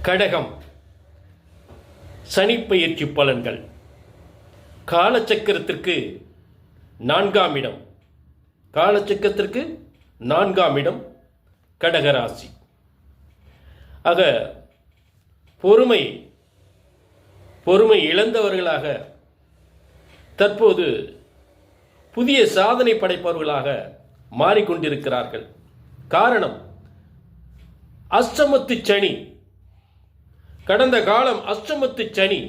கடகம் சனிப்பெயர்ச்சி பலன்கள். காலச்சக்கரத்திற்கு 4ஆம் இடம். காலச்சக்கரத்திற்கு 4ஆம் இடம் கடகராசி. ஆக பொறுமை இழந்தவர்களாக தற்போது புதிய சாதனை படைப்பவர்களாக மாறிக்கொண்டிருக்கிறார்கள். காரணம், அஷ்டமத்து சனி. கடந்த காலம் அஷ்டமத்து சனி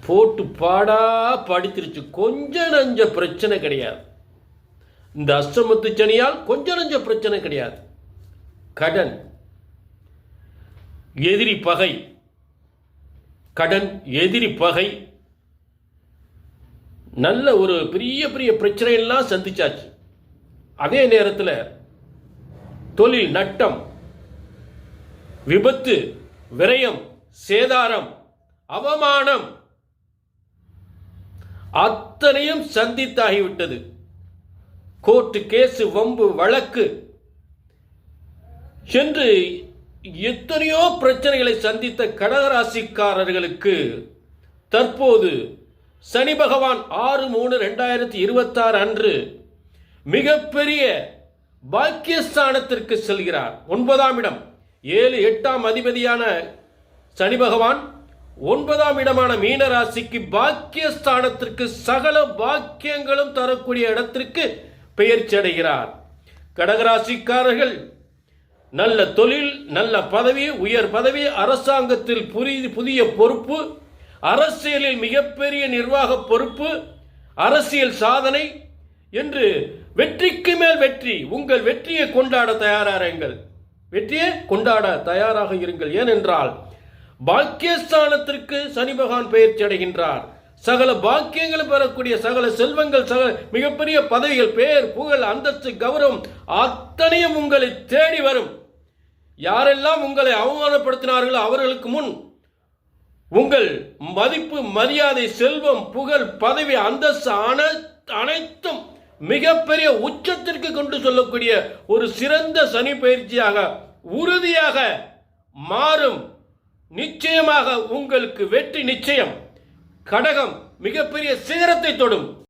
போட்டு பாடா படித்திருச்சு. கொஞ்ச நஞ்ச பிரச்சனை கிடையாது. இந்த அஷ்டமத்து சனியால் கொஞ்ச நஞ்ச பிரச்சனை கிடையாது. கடன், எதிரி பகை, கடன், எதிரி பகை, நல்ல ஒரு பெரிய பிரச்சனையெல்லாம் சந்திச்சாச்சு. அதே நேரத்தில் தொழில் நட்டம், விபத்து, விரயம், சேதாரம், அவமானம் அத்தனையும் சந்தித்தாகிவிட்டது. கோர்ட்டு கேசு, வம்பு, வழக்கு என்று எத்தனையோ பிரச்சனைகளை சந்தித்த கடகராசிக்காரர்களுக்கு தற்போது சனி பகவான் 6/3/2026 அன்று மிகப்பெரிய பாக்கியஸ்தானத்திற்கு செல்கிறார். 9ஆம் இடம், 7, 8ஆம் அதிபதியான சனி பகவான் 9ஆம் இடமான மீன ராசிக்கு பாக்கியஸ்தானத்திற்கு சகல பாக்கியங்களும் தரக்கூடிய இடத்திற்கு பெயர்ச்சி அடைகிறார். கடகராசிக்காரர்கள் நல்ல தொழில், நல்ல பதவி, உயர் பதவி, அரசாங்கத்தில் புதிய பொறுப்பு, அரசியலில் மிகப்பெரிய நிர்வாக பொறுப்பு, அரசியல் சாதனை என்று வெற்றிக்கு மேல் வெற்றி. உங்கள் வெற்றியை கொண்டாட தயாராகுங்கள். வெற்றியை கொண்டாட தயாராக இருங்கள். ஏனென்றால் பாக்கியஸ்தானத்திற்கு சனி பகவான் பெயர்ச்சி அடைகின்றார். சகல பாக்கியங்களும் பெறக்கூடிய சகல செல்வங்கள், சகல மிகப்பெரிய பதவிகள், பெயர், புகழ், அந்தஸ்து, கௌரவம் அத்தனையும் உங்களை தேடி வரும். யாரெல்லாம் உங்களை அவமானப்படுத்தினார்களோ அவர்களுக்கு முன் உங்கள் மதிப்பு, மரியாதை, செல்வம், புகழ், பதவி, அந்தஸ்து அனைத்தும் மிகப்பெரிய உச்சத்திற்கு கொண்டு சொல்லக்கூடிய ஒரு சிறந்த சனி பயிற்சியாக உறுதியாக மாறும். நிச்சயமாக உங்களுக்கு வெற்றி நிச்சயம். கடகம் மிகப்பெரிய சிகரத்தை தொடும்.